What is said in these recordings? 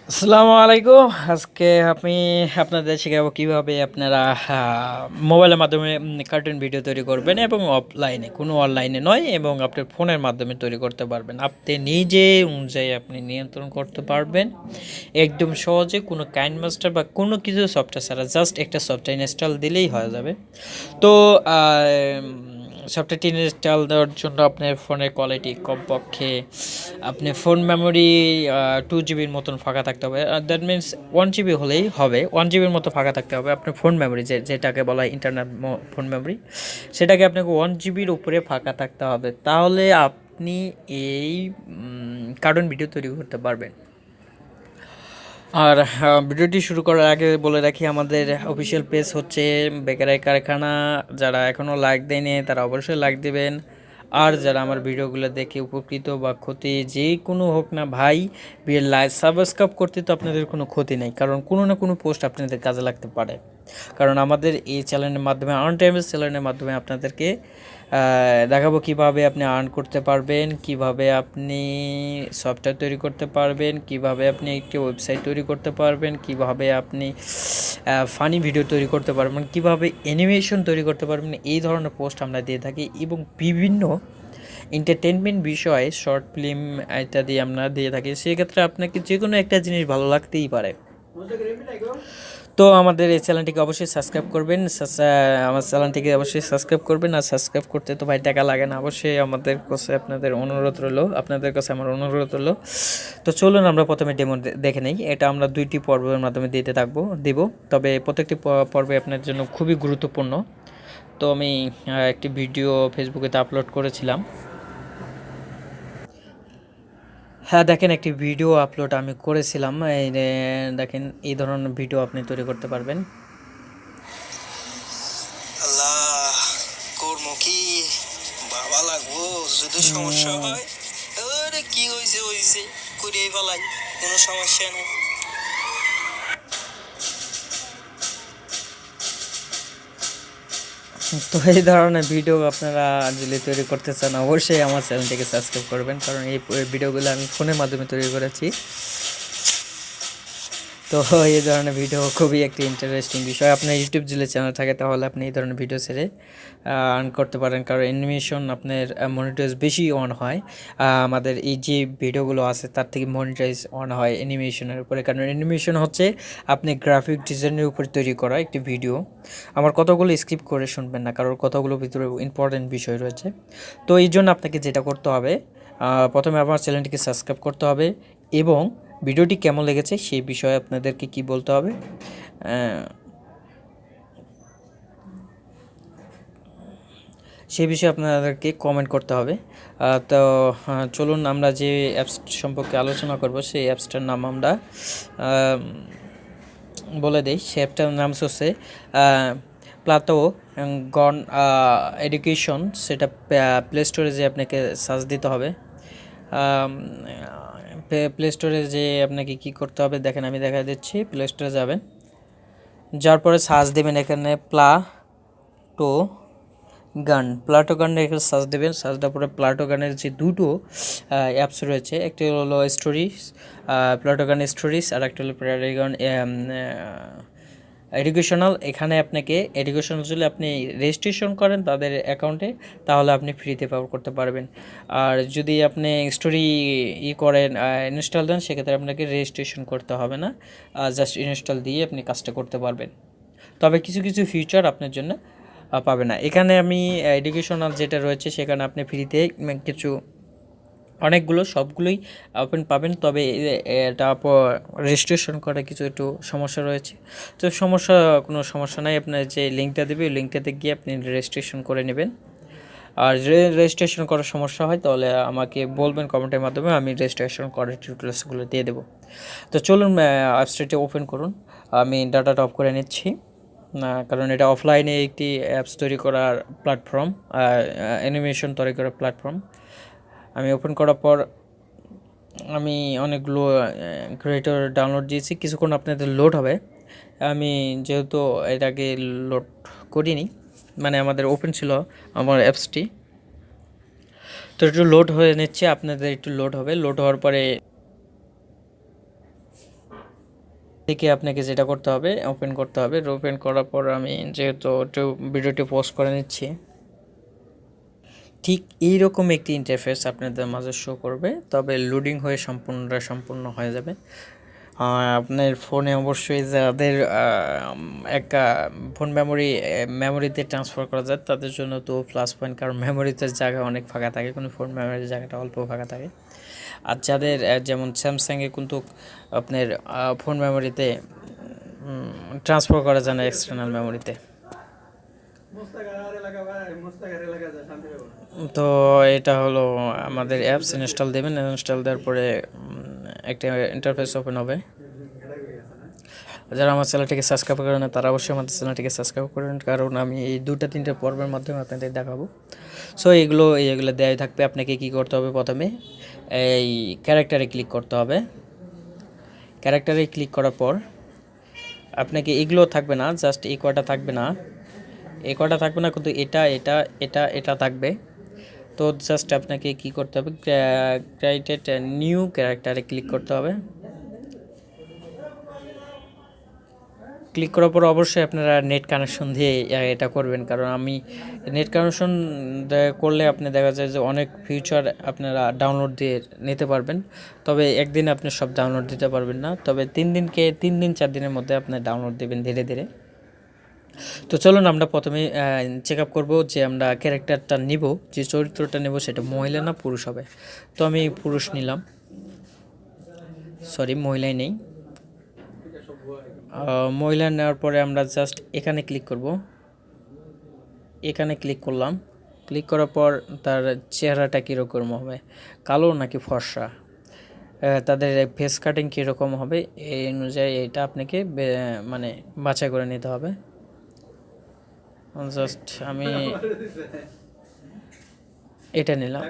আসসালামু আলাইকুম। আজকে আমি আপনাদের শেখাবো কিভাবে আপনারা মোবাইলের মাধ্যমে কার্টুন ভিডিও তৈরি করবেন এবং অফলাইনে কোনো অনলাইনে নয় এবং আপনার ফোনের মাধ্যমে তৈরি করতে পারবেন। আপনি নিজে অনুযায়ী আপনি নিয়ন্ত্রণ করতে পারবেন একদম সহজে, কোনো কাইন মাস্টার বা কোনো কিছু সফটওয়্যার ছাড়া জাস্ট একটা সফটওয়্যার ইনস্টল দিলেই হয়ে যাবে। তো সফটওয়্যারটি ইনস্টল দেওয়ার জন্য আপনার ফোনের কোয়ালিটি কমপক্ষে আপনি ফোন মেমোরি 2 জিবির মতন ফাঁকা থাকতে হবে। দ্যাট মিনস 1 জিবি হলেই হবে, 1 জিবির মতো ফাঁকা থাকতে হবে। আপনার ফোন মেমোরি যেটাকে বলা হয় ইন্টারনাল ফোন মেমোরি, সেটাকে আপনাকে 1 জিবির উপরে ফাঁকা থাকতে হবে, তাহলে আপনি এই কার্টুন ভিডিও তৈরি করতে পারবেন। আর ভিডিওটি শুরু করার আগে বলে রাখি, আমাদের অফিসিয়াল পেজ হচ্ছে বেকারাই কারখানা। যারা এখনও লাইক দেয়নি তারা অবশ্যই লাইক দেবেন। আর যারা আমার ভিডিওগুলো দেখে উপকৃত বা ক্ষতি যে কোনো হোক না ভাই, লাইক সাবস্ক্রাইব করতে তো আপনাদের কোনো ক্ষতি নেই, কারণ কোনো না কোনো পোস্ট আপনাদের কাজে লাগতে পারে। কারণ আমাদের এই চ্যানেলের মাধ্যমে, আর্ন টাইমস চ্যানেলের মাধ্যমে আপনাদেরকে দেখাবো কিভাবে আপনি আর্ন করতে পারবেন, কিভাবে আপনি সফটওয়্যার তৈরি করতে পারবেন, কিভাবে আপনি একটি ওয়েবসাইট তৈরি করতে পারবেন, কিভাবে আপনি ফানি ভিডিও তৈরি করতে পারবেন, কিভাবে অ্যানিমেশন তৈরি করতে পারবেন। এই ধরনের পোস্ট আমরা দিয়ে থাকি এবং বিভিন্ন এন্টারটেনমেন্ট বিষয়ে শর্ট ফিল্ম ইত্যাদি আমরা দিয়ে থাকি। সেক্ষেত্রে আপনাকে যে কোনো একটা জিনিস ভালো লাগতেই পারে। তো আমাদের এই চ্যানেলটিকে অবশ্যই সাবস্ক্রাইব করবেন, আমার চ্যানেলটিকে অবশ্যই সাবস্ক্রাইব করবেন। আর সাবস্ক্রাইব করতে তো ভাই টাকা লাগে না, অবশ্যই আমাদের কাছে আপনাদের অনুরোধ রইল, আপনাদের কাছে আমার অনুরোধ রইল। তো চলুন আমরা প্রথমে ডেমো দেখে নিই। এটা আমরা 2টি পর্বের মাধ্যমে দিব, তবে প্রত্যেকটি পর্বে আপনার জন্য খুবই গুরুত্বপূর্ণ। তো আমি একটি ভিডিও ফেসবুকেতে আপলোড করেছিলাম। হ্যাঁ, দেখেন একটি ভিডিও আপলোড আমি করেছিলাম। এই দেখেন এই ধরনের ভিডিও আপনি তৈরি করতে পারবেন। আল্লাহ, করবো কি? বাবা লাগবো যদি সমস্যা হয়। আরে কি হয়েছে করিয়ে ফেলাই, কোনো সমস্যা নেই। তো এই ধরনের ভিডিও আপনারা যদি তৈরি করতে চান অবশ্যই আমার চ্যানেলটিকে সাবস্ক্রাইব করবেন, কারণ এই ভিডিওগুলো আমি ফোনের মাধ্যমে তৈরি করেছি। তো এই ধরনের ভিডিও খুবই একটি ইন্টারেস্টিং বিষয়। আপনার ইউটিউব যদি চ্যানেল থাকে তাহলে আপনি এই ধরনের ভিডিও ছেড়ে আর্ন করতে পারেন, কারণ অ্যানিমেশন আপনার মনিটাইজ বেশি অন হয়। আমাদের এই যে ভিডিওগুলো আছে তার থেকে মনিটাইজ অন হয় অ্যানিমেশনের উপরে, কারণ অ্যানিমেশন হচ্ছে আপনি গ্রাফিক ডিজাইনের উপরে তৈরি করা একটি ভিডিও। আমার কথাগুলো স্কিপ করে শুনবেন না, কারণ কথাগুলোর ভিতরে ইম্পর্টেন্ট বিষয় রয়েছে। তো এই জন্য আপনাকে যেটা করতে হবে, প্রথমে আমার চ্যানেলটিকে সাবস্ক্রাইব করতে হবে এবং ভিডিওটি কেমন লেগেছে সেই বিষয়ে আপনাদেরকে কি বলতে হবে, সেই বিষয়ে আপনাদেরকে কমেন্ট করতে হবে। তো চলুন আমরা যে অ্যাপস সম্পর্কে আলোচনা করব সেই অ্যাপসটার নাম আমরা বলে দিই। সেই অ্যাপটার নাম হচ্ছে প্লাটো গন এডুকেশন। সেটা প্লে স্টোরে যে আপনাকে সার্চ দিতে হবে। প্লে স্টোরে যে আপনাকে কি করতে হবে দেখেন, আমি দেখা দিচ্ছি। প্লে স্টোরে যাবেন, যার পরে সার্চ দেবেন এখানে প্লাটো গান এখানে সার্চ দেবেন। সার্চ দেওয়ার পরে প্লাটো গানের যে দুটো অ্যাপস রয়েছে, একটি হলো স্টোরিজ, প্লাটো গান স্টোরিজ, আর একটা হলো প্যারাগন এডুকেশনাল। এখানে আপনাকে এডুকেশনাল যদি আপনি রেজিস্ট্রেশন করেন তাদের অ্যাকাউন্টে, তাহলে আপনি ফ্রিতে ব্যবহার করতে পারবেন। আর যদি আপনি স্টোরি করেন, ইনস্টল দেন, সেক্ষেত্রে আপনাকে রেজিস্ট্রেশন করতে হবে না, জাস্ট ইনস্টল দিয়ে আপনি কাজটা করতে পারবেন। তবে কিছু কিছু ফিচার আপনার জন্য পাবে না। এখানে আমি এডুকেশনাল যেটা রয়েছে সেখানে আপনি ফ্রিতে কিছু অনেকগুলো, সবগুলোই ওপেন পাবেন, তবে এটা রেজিস্ট্রেশন করা কিছু একটু সমস্যা রয়েছে। তো কোনো সমস্যা নাই, আপনার যে লিঙ্কটা দেবে ওই লিঙ্কটাতে গিয়ে আপনি রেজিস্ট্রেশন করে নেবেন। আর রেজিস্ট্রেশন করার সমস্যা হয় তাহলে আমাকে বলবেন কমেন্টের মাধ্যমে, আমি রেজিস্ট্রেশন করার টিউটোরিয়ালসগুলো দিয়ে দেবো। তো চলুন অ্যাপসটি ওপেন করুন। আমি ডাটাটা অফ করে নিচ্ছি, কারণ এটা অফলাইনে একটি অ্যাপস তৈরি করার প্ল্যাটফর্ম, অ্যানিমেশন তৈরি করার প্ল্যাটফর্ম। আমি ওপেন করার পর আমি অনেকগুলো ক্রিয়েটর ডাউনলোড দিয়েছি, কিছুক্ষণ আপনাদের লোড হবে। আমি যেহেতু এটাকে লোড করিনি, মানে আমাদের ওপেন ছিল আমার অ্যাপসটি, তো একটু লোড হয়ে নিচ্ছে, আপনাদের একটু লোড হবে। লোড হওয়ার পরে থেকে আপনাকে যেটা করতে হবে, ওপেন করতে হবে। ওপেন করার পর আমি যেহেতু একটু ভিডিওটি পজ করে নিচ্ছি, ঠিক এইরকম একটি ইন্টারফেস আপনাদের মাঝে শো করবে, তবে লোডিং হয়ে সম্পূর্ণ হয়ে যাবে। আপনার ফোনে অবশ্যই যাদের একটা ফোন মেমোরিতে ট্রান্সফার করা যায় তাদের জন্য তো প্লাস পয়েন্ট, কারণ মেমোরিতে জায়গা অনেক ফাঁকা থাকে, কোনো ফোন মেমোরির জায়গাটা অল্প ফাঁকা থাকে। আর যাদের যেমন স্যামসাংয়ে কিন্তু আপনার ফোন মেমোরিতে ট্রান্সফার করা যায় না এক্সটার্নাল মেমোরিতে। তো এটা হলো আমাদের অ্যাপস ইনস্টল দেবেন, ইনস্টল দেওয়ার পরে একটা ইন্টারফেস ওপেন হবে। যারা আমার চ্যানেলটিকে সাবস্ক্রাইব করেন না তারা অবশ্যই আমাদের চ্যানেলটিকে সাবস্ক্রাইব করেন, কারণ আমি এই 2-3 পর্বের মাধ্যমে আপনাদের দেখাবো। সো এইগুলো দেওয়াই থাকবে। আপনাকে কি করতে হবে, প্রথমে এই ক্যারেক্টারে ক্লিক করতে হবে। ক্যারেক্টারে ক্লিক করার পর আপনাকে এগুলো থাকবে না, জাস্ট এই কয়টা থাকবে না, কিন্তু এটা থাকবে। তো জাস্ট আপনাকে কি করতে হবে, ক্রিয়েটেড নিউ ক্যারেক্টারে ক্লিক করতে হবে। ক্লিক করার পর অবশ্যই আপনারা নেট কানেকশন দিয়ে এটা করবেন, কারণ আমি নেট কানেকশন করলে আপনি দেখা যায় যে অনেক ফিচার আপনারা ডাউনলোড দিয়ে নিতে পারবেন, তবে একদিনে আপনি সব ডাউনলোড দিতে পারবেন না, তবে 3-4 দিনের মধ্যে আপনি ডাউনলোড দেবেন ধীরে ধীরে। তো চলুন আমরা প্রথমে চেক আপ করবো যে আমরা ক্যারেক্টারটা নিব, যে চরিত্রটা নেব সেটা মহিলা না পুরুষ হবে। তো আমি পুরুষ নিলাম, মহিলাই নেই। মহিলা নেওয়ার পরে আমরা জাস্ট এখানে ক্লিক করব। এখানে ক্লিক করলাম। ক্লিক করার পর তার চেহারাটা কীরকম হবে, কালো নাকি ফর্সা, তাদের ফেস কাটিং কীরকম হবে, এই অনুযায়ী এটা আপনাকে মানে বাছাই করে নিতে হবে। জাস্ট আমি এটা নিলাম।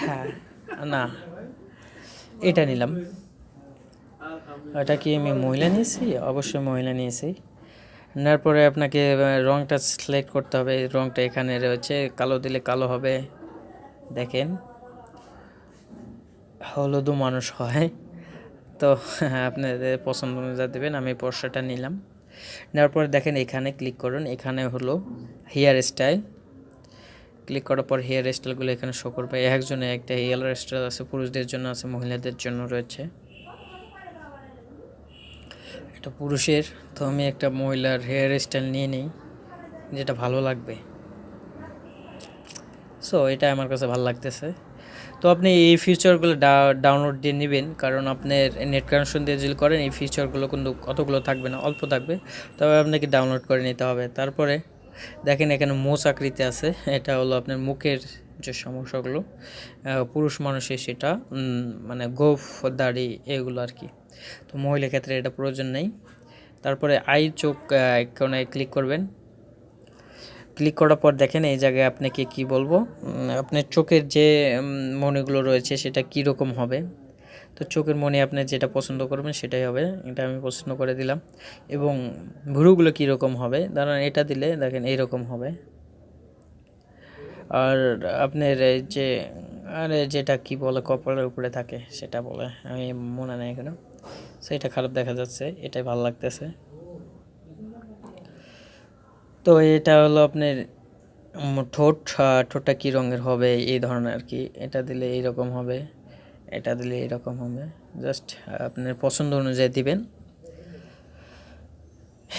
হ্যাঁ, না, এটা নিলাম। এটা কি আমি মহিলা নিয়েছি? অবশ্যই মহিলা নিয়েছি। নেওয়ার পরে আপনাকে রংটা সিলেক্ট করতে হবে। রংটা এখানে রয়েছে, কালো দিলে কালো হবে। দেখেন হলুদও মানুষ হয়, তো আপনাদের পছন্দ অনুযায়ী দেবেন। আমি পর্সাটা নিলাম। নেওয়ার পরে দেখেন এখানে ক্লিক করুন, এখানে হলো হেয়ার স্টাইল। ক্লিক করার পর হেয়ার স্টাইলগুলো এখানে শো করবে। একজনে একটা হেয়ার স্টাইল আছে, পুরুষদের জন্য আছে, মহিলাদের জন্য রয়েছে। এটা পুরুষের, তো আমি একটা মহিলার হেয়ার স্টাইল নিয়ে নিই যেটা ভালো লাগবে। সো এটা আমার কাছে ভালো লাগতেছে। তো আপনি এই ফিচারগুলো ডাউনলোড দিয়ে নেবেন, কারণ আপনার নেট কানেকশন দিয়ে যদি করেন এই ফিচারগুলো কিন্তু কতগুলো থাকবে না, অল্প থাকবে, তবে আপনাকে ডাউনলোড করে নিতে হবে। তারপরে দেখেন এখানে মোচ আকৃতি আছে, এটা হলো আপনার মুখের যে সমস্যাগুলো পুরুষ মানুষের, সেটা মানে গোঁফ দাড়ি এগুলো আর কি। তো মহিলার ক্ষেত্রে এটা প্রয়োজন নেই। তারপরে চোখ কোণায় ক্লিক করবেন। ক্লিক করার পর দেখেন এই জায়গায় আপনাকে কি বলবো, আপনার চোখের যে মণিগুলো রয়েছে সেটা কি রকম হবে। তো চোখের মণি আপনি যেটা পছন্দ করবেন সেটাই হবে। এটা আমি পছন্দ করে দিলাম। এবং ভুরুগুলো কি রকম হবে, ধরেন এটা দিলে দেখেন এইরকম হবে। আর আপনার এই যে যেটা কি বলে কপালের উপরে থাকে সেটা বলে, আমি মনে নেই কেন, সেটা খারাপ দেখা যাচ্ছে, এটাই ভালো লাগতেছে। তো এটা হলো আপনার ঠোঁটটা কী রঙের হবে এই ধরনের আর কি। এটা দিলে এইরকম হবে, এটা দিলে এইরকম হবে। জাস্ট আপনার পছন্দ অনুযায়ী দিবেন।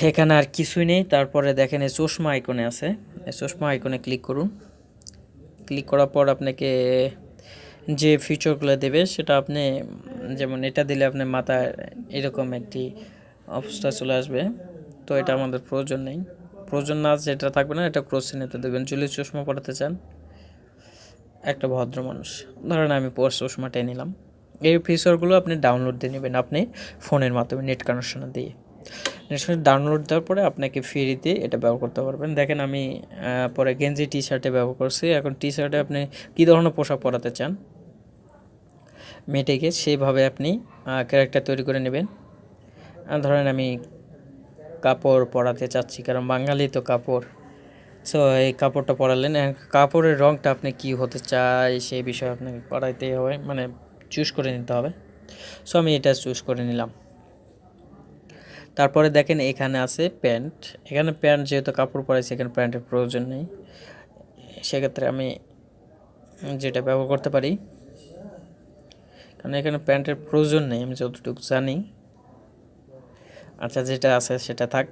এখানে আর কিছুই নেই। তারপরে দেখেন এই চশমা আইকনে আছে, এই চশমা আইকনে ক্লিক করুন। ক্লিক করার পর আপনাকে যে ফিচারগুলো দেবে সেটা আপনি, যেমন এটা দিলে আপনার মাথায় এরকম একটি অবস্থা চলে আসবে, তো এটা আমাদের প্রয়োজন না, যেটা থাকবে না এটা ক্রস চিহ্নতে দেবেন। যদি চশমা পড়াতে চান, একটা ভদ্র মানুষ, ধরেন আমি চশমাটাই নিলাম। এই ফিচারগুলো আপনি ডাউনলোড দিয়ে নেবেন আপনি ফোনের মাধ্যমে নেট কানেকশন দিয়ে। ডাউনলোড দেওয়ার পরে আপনাকে ফ্রিতে এটা ব্যবহার করতে পারবেন। দেখেন আমি পরে গেঞ্জি টি শার্টে ব্যবহার করছি। এখন টি শার্টে আপনি কী ধরনের পোশাক পরাতে চান মেয়েটিকে, সেইভাবে আপনি ক্যারেক্টার তৈরি করে নেবেন। ধরেন আমি কাপড় পরাতে চাচ্ছি, কারণ বাঙালি তো কাপড়। সো এই কাপড়টা পরালেন, কাপড়ের রঙটা আপনি কি হতে চাই সেই বিষয়ে আপনাকে করাইতে হবে, মানে চুজ করে নিতে হবে। সো আমি এটা চুজ করে নিলাম। তারপরে দেখেন এখানে আছে প্যান্ট। এখানে প্যান্ট যেহেতু কাপড় পরেছে, এখানে প্যান্টের প্রয়োজন নেই, সেক্ষেত্রে আমি যেটা ব্যবহার করতে পারি, কারণ এখানে প্যান্টের প্রয়োজন নেই আমি যতটুকু জানি। আচ্ছা, যেটা আছে সেটা থাক,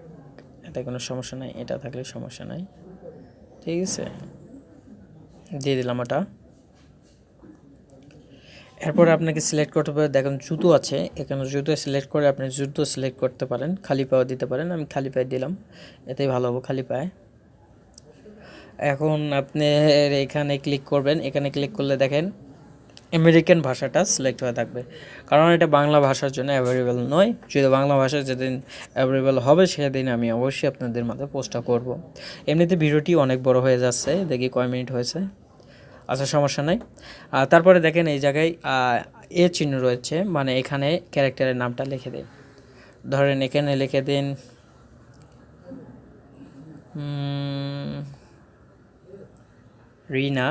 এটা কোনো সমস্যা নাই, এটা থাকলে সমস্যা নাই, ঠিক আছে, দিয়ে দিলাম ওটা। এরপর আপনাকে সিলেক্ট করতে পারে, দেখেন জুতো আছে এখানে, জুতো সিলেক্ট করে আপনি জুতো সিলেক্ট করতে পারেন, খালি পায়ে দিতে পারেন, আমি খালি পায়ে দিলাম, এতেই ভালো হবে খালি পায়ে। এখন আপনি এখানে ক্লিক করবেন, এখানে ক্লিক করলে দেখেন আমেরিকান ভাষাটা সিলেক্ট হয়ে থাকবে, কারণ এটা বাংলা ভাষার জন্য অ্যাভেলেবেল নয়। যদি বাংলা ভাষা যেদিন অ্যাভেলেবেল হবে সেদিন আমি অবশ্যই আপনাদের মাঝে পোস্টটা করব। এমনিতে ভিডিওটি অনেক বড় হয়ে যাচ্ছে, দেখি কয় মিনিট হয়েছে। আচ্ছা, সমস্যা নাই। তারপরে দেখেন এই জায়গায় এ চিহ্ন রয়েছে, মানে এখানে ক্যারেক্টারের নামটা লিখে দিন। ধরেন এখানে লিখে দিন রিনা,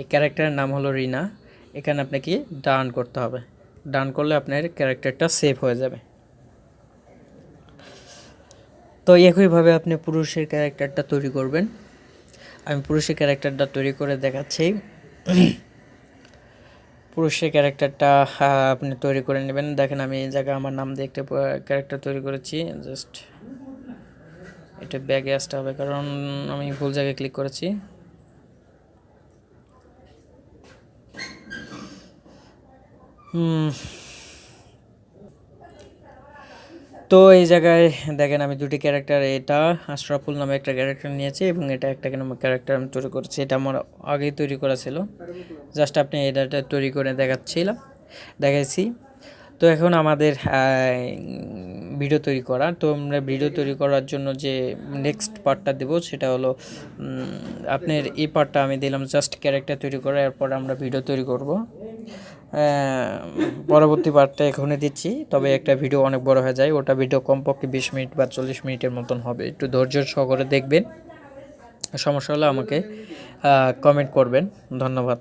এই ক্যারেক্টারের নাম হলো রিনা। এখানে আপনাকে ডান করতে হবে, ডান করলে আপনার ক্যারেক্টারটা সেভ হয়ে যাবে। তো একইভাবে আপনি পুরুষের ক্যারেক্টারটা তৈরি করবেন। আমি পুরুষের ক্যারেক্টারটা তৈরি করে দেখাচ্ছি। পুরুষের ক্যারেক্টারটা আপনি তৈরি করে নেবেন। দেখেন আমি এই জায়গায় আমার নাম দিয়ে একটা ক্যারেক্টার তৈরি করেছি, জাস্ট এটা ব্যাগে আসতে হবে কারণ আমি ভুল জায়গায় ক্লিক করেছি। তো এই জায়গায় দেখেন আমি দুটি ক্যারেক্টার, এটা আশরাফুল নামে একটা ক্যারেক্টার নিয়েছি এবং এটা একটা ক্যারেক্টার আমি তৈরি করেছি, এটা আমার আগেই তৈরি করা ছিল, জাস্ট আপনি এটা তৈরি করে দেখাইছি। তো এখন আমাদের ভিডিও তৈরি করা, তো আমরা ভিডিও তৈরি করার জন্য যে নেক্সট পার্টটা দেবো সেটা হলো আপনার এই পার্টটা আমি দিলাম জাস্ট ক্যারেক্টার তৈরি করা, এরপর আমরা ভিডিও তৈরি করব। পরবর্তী পার্টটা এখনই দিচ্ছি, তবে একটা ভিডিও অনেক বড় হয়ে যায়, ওটা ভিডিও কমপক্ষে 20 মিনিট বা 40 মিনিটের মতন হবে, একটু ধৈর্য সহকারে দেখবেন। সমস্যা হলে আমাকে কমেন্ট করবেন। ধন্যবাদ।